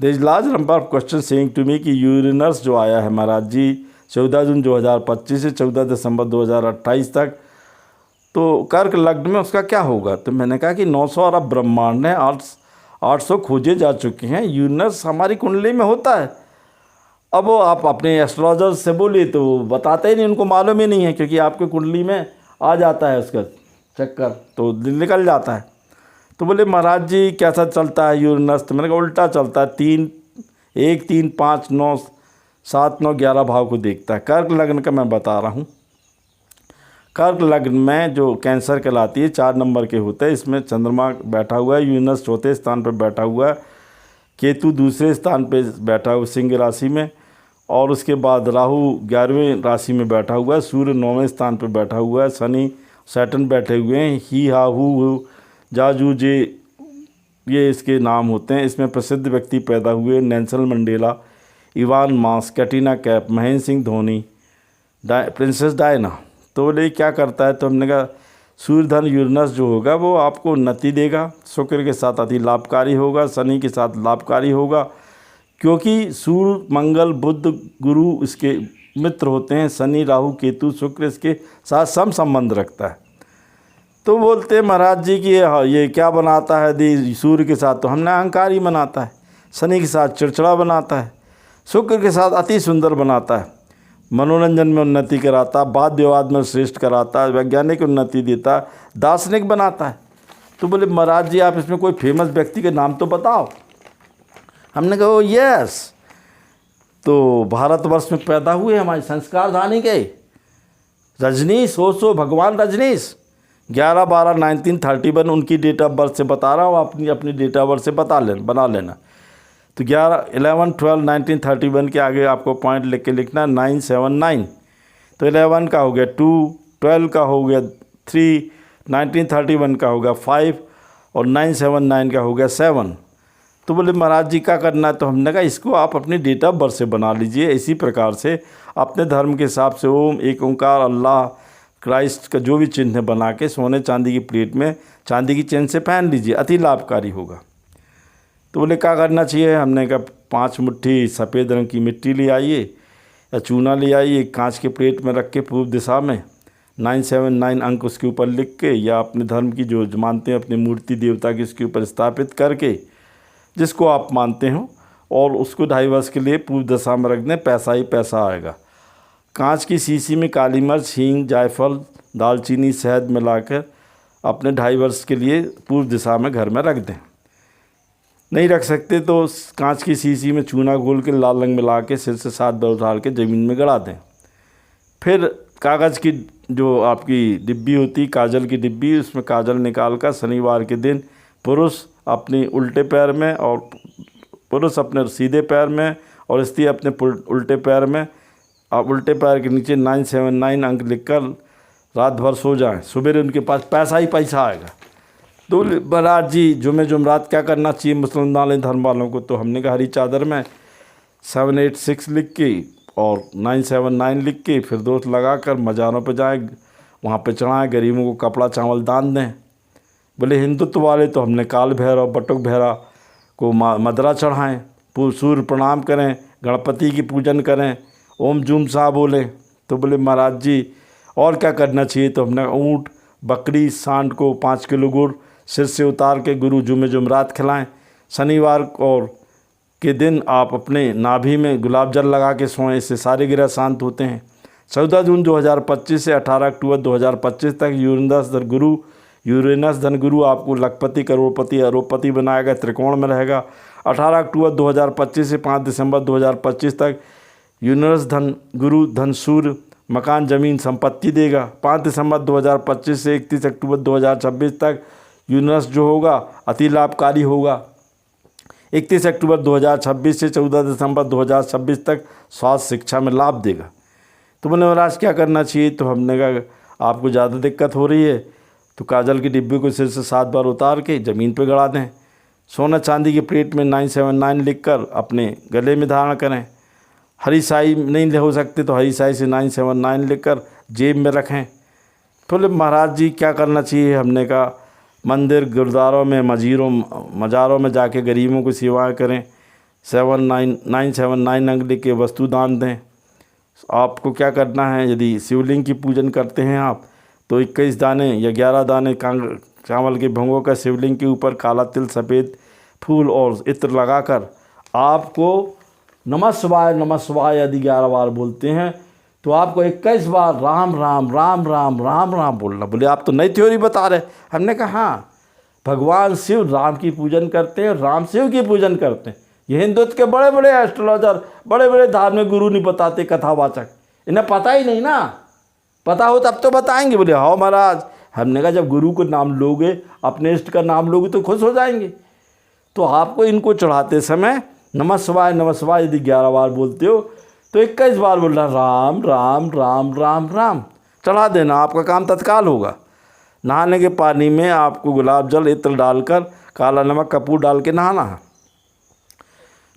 There is large number of question saying to me कि Uranus जो आया है महाराज जी 14 जून 2025 से 14 दिसंबर 2028 तक, तो कर्क लग्न में उसका क्या होगा। तो मैंने कहा कि 900 अरब ब्रह्मांड हैं, 800 खोजे जा चुके हैं, यूरेनस हमारी कुंडली में होता है। अब वो आप अपने एस्ट्रोलॉजर से बोलिए तो बताते ही नहीं, उनको मालूम ही नहीं है, क्योंकि आपके कुंडली में आ जाता है उसका चक्कर, तो दिन निकल जाता है। तो बोले महाराज जी कैसा चलता है यूरेनस। तो मैंने कहा उल्टा चलता है, 1 3 5 9 7 9 11 भाव को देखता है। कर्क लग्न का मैं बता रहा हूँ। कर्क लग्न में जो कैंसर कहलाती है 4 नंबर के होते हैं, इसमें चंद्रमा बैठा हुआ है, यूरेनस चौथे स्थान पर बैठा हुआ है, केतु दूसरे स्थान पर बैठा हुआ सिंह राशि में, और उसके बाद राहु 11वें राशि में बैठा हुआ है, सूर्य 9वें स्थान पर बैठा हुआ है, शनि सैटर्न बैठे हुए हैं, ही हा हु जाजू जे ये इसके नाम होते हैं। इसमें प्रसिद्ध व्यक्ति पैदा हुए, नेल्सन मंडेला, इवान मास, कैटरीना कैफ, महेंद्र सिंह धोनी, प्रिंसेस डायना। तो बोले क्या करता है। तो हमने कहा सूर्य धन यूरेनस जो होगा वो आपको उन्नति देगा, शुक्र के साथ अति लाभकारी होगा, शनि के साथ लाभकारी होगा, क्योंकि सूर्य मंगल बुध गुरु इसके मित्र होते हैं, शनि राहु केतु शुक्र इसके साथ सम संबंध रखता है। तो बोलते हैं महाराज जी कि ये क्या बनाता है दी सूर्य के साथ। तो हमने अहंकारी बनाता है, शनि के साथ चिड़चिड़ा बनाता है, शुक्र के साथ अति सुंदर बनाता है, मनोरंजन में उन्नति कराता, वाद विवाद में श्रेष्ठ कराता, वैज्ञानिक उन्नति देता, दार्शनिक बनाता है। तो बोले महाराज जी आप इसमें कोई फेमस व्यक्ति के नाम तो बताओ। हमने कहा यस, तो भारतवर्ष में पैदा हुए हमारे संस्कार धानी के रजनीश हो भगवान रजनीश 11/12/1931 उनकी डेट ऑफ बर्थ से बता रहा हूँ, अपनी डेट ऑफ बर्थ से बना लेना। तो 11/11/12/1931 के आगे आपको पॉइंट लिख के लिखना 979। तो 11 का हो गया 2, 12 का हो गया 3, 1931 का हो गया 5 और 979 का हो गया 7। तो बोले महाराज जी क्या करना है। तो हमने कहा इसको आप अपनी डेट ऑफ बर्थ से बना लीजिए। इसी प्रकार से अपने धर्म के हिसाब से ओम एक ओंकार अल्लाह क्राइस्ट का जो भी चिन्ह बना के सोने चांदी की प्लेट में चांदी की चेन से पहन लीजिए, अति लाभकारी होगा। तो बोले क्या करना चाहिए। हमने कहा 5 मुट्ठी सफ़ेद रंग की मिट्टी ले आइए या चूना ले आइए, कांच के प्लेट में रख के पूर्व दिशा में 979 अंक उसके ऊपर लिख के, या अपने धर्म की जो मानते हैं अपनी मूर्ति देवता की उसके ऊपर स्थापित करके, जिसको आप मानते हो, और उसको 2.5 वर्ष के लिए पूर्व दशा में रख दें, पैसा ही पैसा आएगा। कांच की शीशी में काली मिर्च, हींग, जायफल, दालचीनी, शहद मिलाकर अपने 2.5 वर्ष के लिए पूर्व दिशा में घर में रख दें। नहीं रख सकते तो कांच की शीशी में चूना घोल के लाल रंग मिला के सिर से 7 बार उतार के ज़मीन में गड़ा दें। फिर कागज़ की जो आपकी डिब्बी होती, काजल की डिब्बी, उसमें काजल निकाल कर शनिवार के दिन पुरुष अपने उल्टे पैर में और पुरुष अपने सीधे पैर में और स्त्री अपने उल्टे पैर में, आप उल्टे पैर के नीचे 979 अंक लिखकर रात भर सो जाएं, सुबह उनके पास पैसा ही पैसा आएगा। तो महाराज जी जुमेरात क्या करना चाहिए मुसलमान धर्म वालों को। तो हमने कहा हरी चादर में 786 लिख के और 979 लिख के फिर दोस्त लगा कर मज़ारों पर जाएँ, वहाँ पे चढ़ाएँ, गरीबों को कपड़ा चावल दान दें। बोले हिंदुत्व वाले तो हमने काल भैरव बटुक भैरव को मदरा चढ़ाएँ, सूर्य प्रणाम करें, गणपति की पूजन करें, ओम जूम शाह बोलें। तो बोले महाराज जी और क्या करना चाहिए। तो हमने ऊँट बकरी सांड को 5 किलो गुड़ सिर से उतार के गुरु जुमेरात खिलाएं। शनिवार और के दिन आप अपने नाभि में गुलाब जल लगा के सोएं, इससे सारे ग्रह शांत होते हैं। 14 जून 2025 से 18 अक्टूबर 2025 तक यूरेनस धन गुरु आपको लखपति करोड़पति अरबपति बनाएगा, त्रिकोण में रहेगा। 18 अक्टूबर 2025 से 5 दिसंबर 2025 तक यूरेनस धन गुरु धन सूर्य मकान ज़मीन संपत्ति देगा। 5 दिसंबर 2025 से 31 अक्टूबर 2026 तक यूरेनस जो होगा अति लाभकारी होगा। 31 अक्टूबर 2026 से 14 दिसंबर 2026 तक स्वास्थ्य शिक्षा में लाभ देगा। तो मैंने महाराज क्या करना चाहिए। तो हमने कहा आपको ज़्यादा दिक्कत हो रही है तो काजल की डिब्बी को सिर से 7 बार उतार के ज़मीन पर गड़ा दें। सोना चांदी की प्लेट में 979 लिखकर अपने गले में धारण करें। हरी साई नहीं हो सकते तो हरी साई से 979 लिखकर जेब में रखें। बोले महाराज जी क्या करना चाहिए। हमने कहा मंदिर गुरुद्वारों में मज़ारों में जाके गरीबों को सेवाएं करें, 979 अंक लिख के वस्तु दान दें। आपको क्या करना है, यदि शिवलिंग की पूजन करते हैं आप तो 21 दाने या 11 दाने चावल के भंगों का शिवलिंग के ऊपर काला तिल, सफ़ेद फूल और इत्र लगाकर आपको नमः शिवाय यदि 11 बार बोलते हैं तो आपको 21 बार राम राम राम राम राम राम बोलना। बोले आप तो नई थ्योरी बता रहे। हमने कहा हाँ, भगवान शिव राम की पूजन करते हैं, राम शिव की पूजन करते हैं। ये हिंदुत्व के बड़े बड़े एस्ट्रोलॉजर, बड़े बड़े धार्मिक गुरु नहीं बताते, कथावाचक, इन्हें पता ही नहीं ना। पता हो तब तो बताएंगे। बोले हाँ महाराज। हमने कहा जब गुरु का नाम लोगे, अपने इष्ट का नाम लोगे तो खुश हो जाएंगे। तो आपको इनको चढ़ाते समय नमः शिवाय यदि 11 बार बोलते हो तो 21 बार बोलना राम राम राम राम राम, चढ़ा देना, आपका काम तत्काल होगा। नहाने के पानी में आपको गुलाब जल, इत्र डालकर काला नमक, कपूर डाल के नहाना है।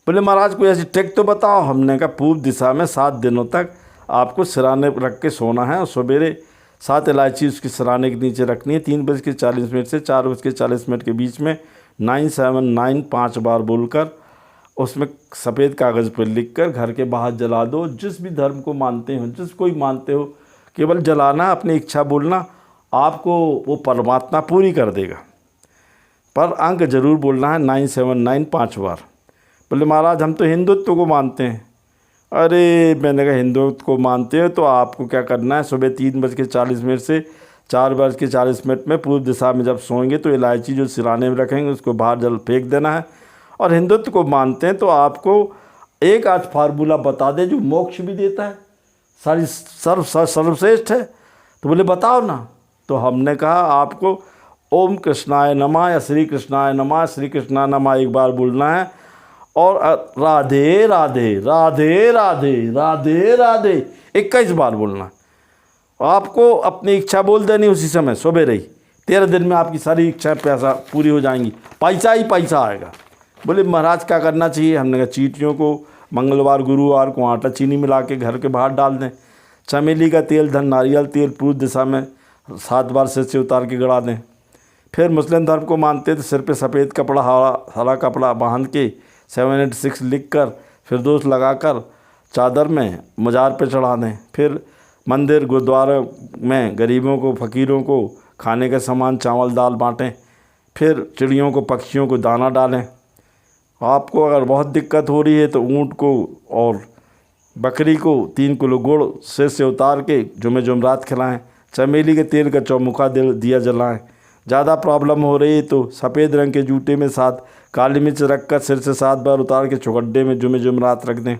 बोले महाराज कोई ऐसी ट्रिक तो बताओ। हमने कहा पूर्व दिशा में 7 दिनों तक आपको सिराने रख के सोना है और सवेरे 7 इलायची उसके सिराने के नीचे रखनी है। 3:40 से 4:40 के बीच में 979 5 बार बोलकर उसमें सफ़ेद कागज़ पर लिखकर घर के बाहर जला दो। जिस भी धर्म को मानते हो, जिस कोई मानते हो, केवल जलाना, अपनी इच्छा बोलना, आपको वो परमात्मा पूरी कर देगा। पर अंक जरूर बोलना है 979 5 बार। बोले महाराज हम तो हिंदुत्व को मानते हैं। अरे मैंने कहा हिंदुत्व को मानते हो तो आपको क्या करना है, सुबह 3:40 से 4:40 में पूर्व दिशा में जब सोएंगे तो इलायची जो सिराने में रखेंगे उसको बाहर जल फेंक देना है। और हिंदुत्व को मानते हैं तो आपको एक आध फार्मूला बता दे जो मोक्ष भी देता है, सारी सर्वश्रेष्ठ है। तो बोले बताओ ना। तो हमने कहा आपको ओम कृष्णाय नमः या श्री कृष्णाय नमः, श्री कृष्णाय नमः 1 बार बोलना है और राधे राधे राधे राधे राधे राधे 21 बार बोलना। आपको अपनी इच्छा बोल देनी उसी समय सुबह ही। 13 दिन में आपकी सारी इच्छा पैसा पूरी हो जाएंगी, पैसा ही पैसा आएगा। बोले महाराज क्या करना चाहिए। हमने कहा चींटियों को मंगलवार गुरुवार को आटा चीनी मिला के घर के बाहर डाल दें। चमेली का तेल, धन नारियल तेल पूर्व दिशा में 7 बार सिर से उतार के गड़ा दें। फिर मुस्लिम धर्म को मानते तो सिर पे सफ़ेद कपड़ा, हरा कपड़ा बांध के 786 लिख कर फिर दोष लगाकर चादर में मज़ार पे चढ़ा दें। फिर मंदिर गुरुद्वारा में गरीबों को, फ़कीरों को खाने का सामान चावल दाल बाँटें। फिर चिड़ियों को, पक्षियों को दाना डालें। आपको अगर बहुत दिक्कत हो रही है तो ऊँट को और बकरी को 3 किलो गुड़ सिर से उतार के जुमेरात खिलाएं। चमेली के तेल का चौमुखा दिया जलाएं। ज़्यादा प्रॉब्लम हो रही है तो सफ़ेद रंग के जूते में 7 काली मिर्च रखकर सिर से 7 बार उतार के चौगड्डे में जुमेरात रख दें।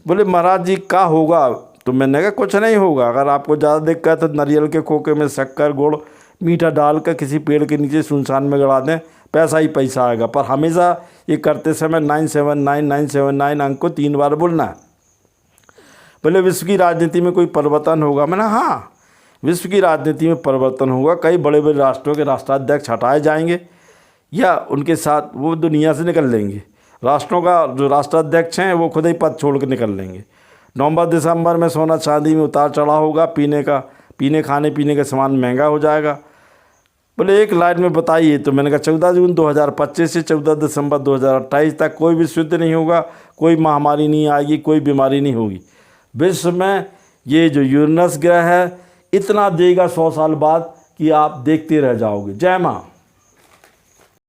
बोले महाराज जी क्या होगा। तो मैंने कहा कुछ नहीं होगा। अगर आपको ज़्यादा दिक्कत है तो नारियल के खोखे में शक्कर, गुड़, मीठा डालकर किसी पेड़ के नीचे सुनसान में गड़ा दें, पैसा ही पैसा आएगा। पर हमेशा ये करते समय 979 अंक को 3 बार बोलना है। बोले विश्व की राजनीति में कोई परिवर्तन होगा। मैंने हाँ, विश्व की राजनीति में परिवर्तन होगा। कई बड़े बड़े राष्ट्रों के राष्ट्राध्यक्ष हटाए जाएंगे या उनके साथ वो दुनिया से निकल लेंगे। राष्ट्रों का जो राष्ट्राध्यक्ष हैं वो खुद ही पद छोड़ कर निकल लेंगे। नवंबर दिसंबर में सोना चांदी में उतार चढ़ाव होगा। खाने पीने का सामान महंगा हो जाएगा। बोले एक लाइन में बताइए। तो मैंने कहा 14 जून 2025 से 14 दिसंबर 2028 तक कोई भी युद्ध नहीं होगा, कोई महामारी नहीं आएगी, कोई बीमारी नहीं होगी। विश्व में ये जो यूरेनस ग्रह है इतना देगा 100 साल बाद कि आप देखते रह जाओगे। जय माँ।